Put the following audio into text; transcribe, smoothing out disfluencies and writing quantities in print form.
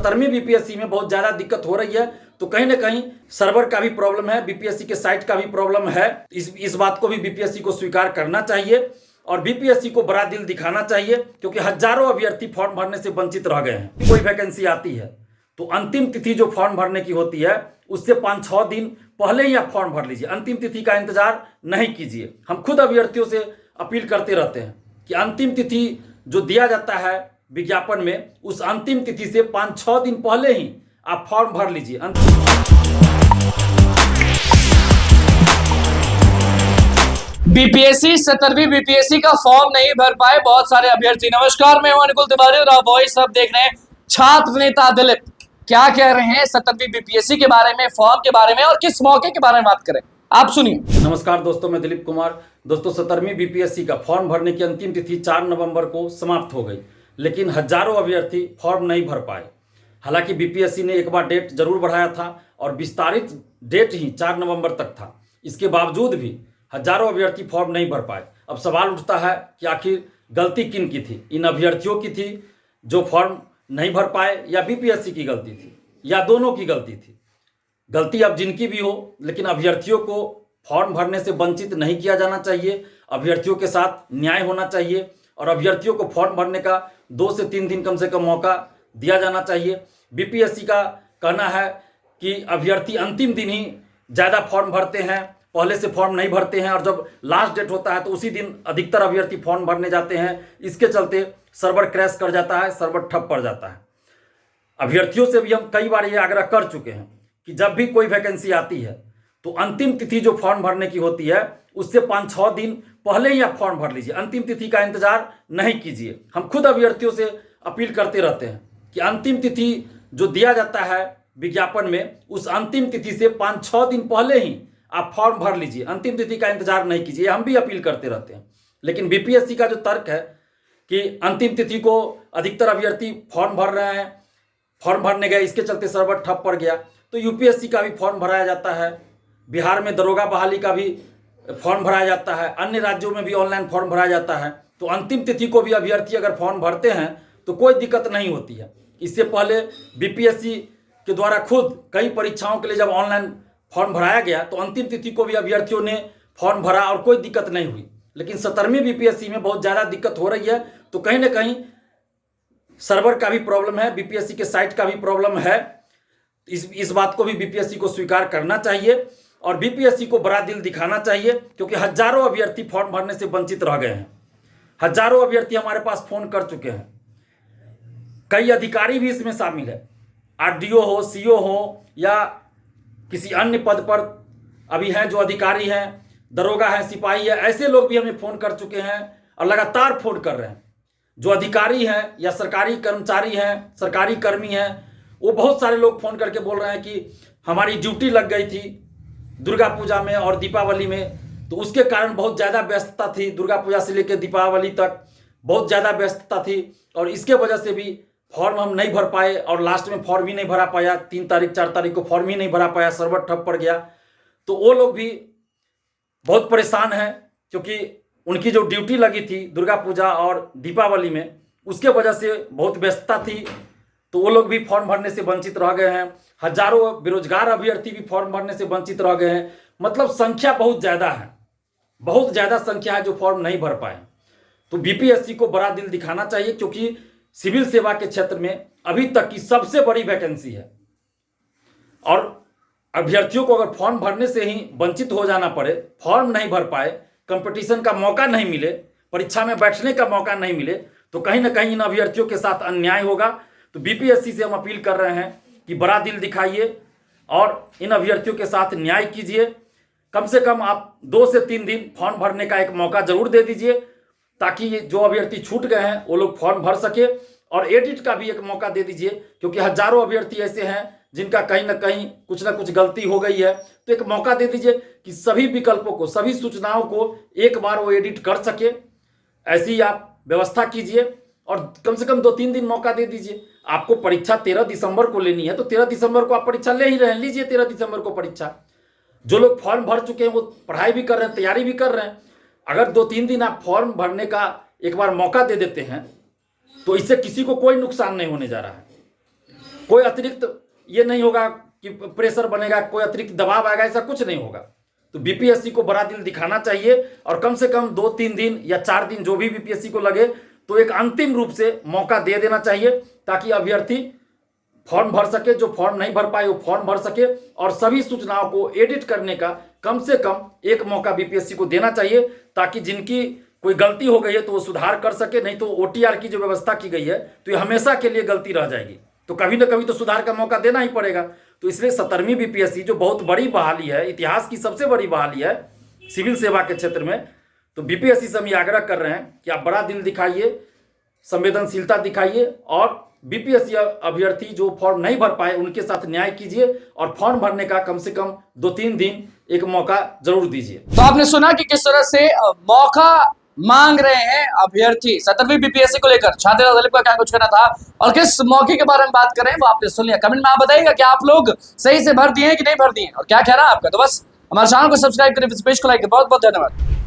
17वीं BPSC में बहुत ज़्यादा दिक्कत हो रही है। तो कहीं ना कहीं सर्वर का भी प्रॉब्लम है, बीपीएससी के साइट का भी प्रॉब्लम है। इस बात को भी बीपीएससी को स्वीकार करना चाहिए और बीपीएससी को बड़ा दिल दिखाना चाहिए, क्योंकि हजारों अभ्यर्थी फॉर्म भरने से वंचित रह गए हैं। कोई वैकेंसी आती है तो अंतिम तिथि जो फॉर्म भरने की होती है उससे 5-6 दिन पहले ही आप फॉर्म भर लीजिए। अंतिम तिथि का इंतजार नहीं कीजिए। हम खुद अभ्यर्थियों से अपील करते रहते हैं कि अंतिम तिथि जो दिया जाता है विज्ञापन में, उस अंतिम तिथि से 5-6 दिन पहले ही आप फॉर्म भर लीजिए। बीपीएससी 17वीं बीपीएससी का फॉर्म नहीं भर पाए बहुत सारे अभ्यर्थी। नमस्कार, मैं हूं अनुकुल तिवारी और आप वॉइस सब देख रहे हैं। छात्र नेता दिलीप क्या कह रहे हैं 17वीं बीपीएससी के बारे में, फॉर्म के बारे में और किस मौके के बारे में बात करें, आप सुनिए। नमस्कार दोस्तों, मैं दिलीप कुमार। दोस्तों, 17वीं बीपीएससी का फॉर्म भरने की अंतिम तिथि 4 नवंबर को समाप्त हो गई, लेकिन हजारों अभ्यर्थी फॉर्म नहीं भर पाए। हालांकि बीपीएससी ने एक बार डेट जरूर बढ़ाया था और विस्तारित डेट ही 4 नवंबर तक था। इसके बावजूद भी हजारों अभ्यर्थी फॉर्म नहीं भर पाए। अब सवाल उठता है कि आखिर गलती किन की थी? इन अभ्यर्थियों की थी जो फॉर्म नहीं भर पाए, या बीपीएससी की गलती थी, या दोनों की गलती थी? गलती अब जिनकी भी हो, लेकिन अभ्यर्थियों को फॉर्म भरने से वंचित नहीं किया जाना चाहिए। अभ्यर्थियों के साथ न्याय होना चाहिए और अभ्यर्थियों को फॉर्म भरने का 2 से 3 दिन कम से कम मौका दिया जाना चाहिए। बीपीएससी का कहना है कि अभ्यर्थी अंतिम दिन ही ज़्यादा फॉर्म भरते हैं, पहले से फॉर्म नहीं भरते हैं, और जब लास्ट डेट होता है तो उसी दिन अधिकतर अभ्यर्थी फॉर्म भरने जाते हैं। इसके चलते सर्वर क्रैश कर जाता है, सर्वर ठप पड़ जाता है। अभ्यर्थियों से भी हम कई बार ये आग्रह कर चुके हैं कि जब भी कोई वैकेंसी आती है तो अंतिम तिथि जो फॉर्म भरने की होती है उससे 5-6 दिन पहले ही आप फॉर्म भर लीजिए। अंतिम तिथि का इंतजार नहीं कीजिए। हम खुद अभ्यर्थियों से अपील करते रहते हैं कि अंतिम तिथि जो दिया जाता है विज्ञापन में, उस अंतिम तिथि से 5-6 दिन पहले ही आप फॉर्म भर लीजिए। अंतिम तिथि का इंतजार नहीं कीजिए। हम भी अपील करते रहते हैं, लेकिन बीपीएससी का जो तर्क है कि अंतिम तिथि को अधिकतर अभ्यर्थी फॉर्म भर रहे हैं, फॉर्म भरने गए, इसके चलते सर्वर ठप पड़ गया। तो यूपीएससी का भी फॉर्म भराया जाता है, बिहार में दरोगा बहाली का भी फॉर्म भराया जाता है, अन्य राज्यों में भी ऑनलाइन फॉर्म भराया जाता है। तो अंतिम तिथि को भी अभ्यर्थी अगर फॉर्म भरते हैं तो कोई दिक्कत नहीं होती है। इससे पहले बीपीएससी के द्वारा खुद कई परीक्षाओं के लिए जब ऑनलाइन फॉर्म भराया गया तो अंतिम तिथि को भी अभ्यर्थियों ने फॉर्म भरा और कोई दिक्कत नहीं हुई। लेकिन 17वीं बीपीएससी में बहुत ज़्यादा दिक्कत हो रही है। तो कहीं ना कहीं सर्वर का भी प्रॉब्लम है, बीपीएससी के साइट का भी प्रॉब्लम है। इस बात को भी बीपीएससी को स्वीकार करना चाहिए और बीपीएससी को बड़ा दिल दिखाना चाहिए, क्योंकि हजारों अभ्यर्थी फॉर्म भरने से वंचित रह गए हैं। हजारों अभ्यर्थी हमारे पास फोन कर चुके हैं। कई अधिकारी भी इसमें शामिल है, आरडीओ हो, सीओ हो, या किसी अन्य पद पर अभी हैं जो अधिकारी हैं, दरोगा हैं, सिपाही है, ऐसे लोग भी हमें फ़ोन कर चुके हैं और लगातार फ़ोन कर रहे हैं। जो अधिकारी हैं या सरकारी कर्मचारी हैं, सरकारी कर्मी हैं, वो बहुत सारे लोग फ़ोन करके बोल रहे हैं कि हमारी ड्यूटी लग गई थी दुर्गा पूजा में और दीपावली में, तो उसके कारण बहुत ज़्यादा व्यस्तता थी। दुर्गा पूजा से लेकर दीपावली तक बहुत ज़्यादा व्यस्तता थी और इसके वजह से भी फॉर्म हम नहीं भर पाए और लास्ट में फॉर्म ही नहीं भरा पाया। 3 तारीख 4 तारीख को फॉर्म ही नहीं भरा पाया, सर्वर ठप पड़ गया। तो वो लोग भी बहुत परेशान हैं, क्योंकि उनकी जो ड्यूटी लगी थी दुर्गा पूजा और दीपावली में, उसके वजह से बहुत व्यस्तता थी। तो वो लोग भी फॉर्म भरने से वंचित रह गए हैं। हजारों बेरोजगार अभ्यर्थी भी फॉर्म भरने से वंचित रह गए हैं। मतलब संख्या बहुत ज़्यादा है, बहुत ज़्यादा संख्या है जो फॉर्म नहीं भर पाए। तो बीपीएससी को बड़ा दिल दिखाना चाहिए, क्योंकि सिविल सेवा के क्षेत्र में अभी तक की सबसे बड़ी वैकेंसी है और अभ्यर्थियों को अगर फॉर्म भरने से ही वंचित हो जाना पड़े, फॉर्म नहीं भर पाए, कंपटीशन का मौका नहीं मिले, परीक्षा में बैठने का मौका नहीं मिले, तो कहीं ना कहीं इन अभ्यर्थियों के साथ अन्याय होगा। तो बीपीएससी से हम अपील कर रहे हैं कि बड़ा दिल दिखाइए और इन अभ्यर्थियों के साथ न्याय कीजिए। कम से कम आप 2 से 3 दिन फॉर्म भरने का एक मौका जरूर दे दीजिए, ताकि ये जो अभ्यर्थी छूट गए हैं वो लोग फॉर्म भर सके, और एडिट का भी एक मौका दे दीजिए, क्योंकि हजारों अभ्यर्थी ऐसे हैं जिनका कहीं ना कहीं कुछ ना कुछ गलती हो गई है। तो एक मौका दे दीजिए कि सभी विकल्पों को, सभी सूचनाओं को एक बार वो एडिट कर सके। ऐसी आप व्यवस्था कीजिए और कम से कम 2-3 दिन मौका दे दीजिए। आपको परीक्षा 13 दिसंबर को लेनी है तो 13 दिसंबर को आप परीक्षा ले ही रहे हैं, लीजिए 13 दिसंबर को परीक्षा। जो लोग फॉर्म भर चुके हैं वो पढ़ाई भी कर रहे हैं, तैयारी भी कर रहे हैं। अगर 2-3 दिन आप फॉर्म भरने का एक बार मौका दे देते हैं तो इससे किसी को कोई नुकसान नहीं होने जा रहा है। कोई अतिरिक्त ये नहीं होगा कि प्रेशर बनेगा, कोई अतिरिक्त दबाव आएगा, ऐसा कुछ नहीं होगा। तो बीपीएससी को बड़ा दिल दिखाना चाहिए और कम से कम 2-3 दिन या 4 दिन जो भी बीपीएससी को लगे तो एक अंतिम रूप से मौका दे देना चाहिए, ताकि अभ्यर्थी फॉर्म भर सके, जो फॉर्म नहीं भर पाए वो फॉर्म भर सके, और सभी सूचनाओं को एडिट करने का कम से कम एक मौका बीपीएससी को देना चाहिए, ताकि जिनकी कोई गलती हो गई है तो वो सुधार कर सके। नहीं तो ओटीआर की जो व्यवस्था की गई है तो ये हमेशा के लिए गलती रह जाएगी, तो कभी ना कभी तो सुधार का मौका देना ही पड़ेगा। तो इसलिए 17वीं बीपीएससी जो बहुत बड़ी बहाली है, इतिहास की सबसे बड़ी बहाली है सिविल सेवा के क्षेत्र में, तो बीपीएससी से हम ये आग्रह कर रहे हैं कि आप बड़ा दिल दिखाइए, संवेदनशीलता दिखाइए और बीपीएससी अभ्यर्थी जो फॉर्म नहीं भर पाए उनके साथ न्याय कीजिए और फॉर्म भरने का कम से कम 2-3 दिन एक मौका जरूर दीजिए। तो आपने सुना कि किस तरह से मौका मांग रहे हैं अभ्यर्थी 17वीं बीपीएससी को लेकर। छात्र दलित का क्या कुछ कहना था और किस मौके के बारे में बात कर रहे हैं वो आपने सुन लिया। कमेंट में आप बताइएगा कि आप लोग सही से भर दिए हैं कि नहीं भर दिए और क्या कहना है आपका। तो बस हमारे चैनल को सब्सक्राइब करें, इस पेज को लाइक करें। बहुत बहुत धन्यवाद।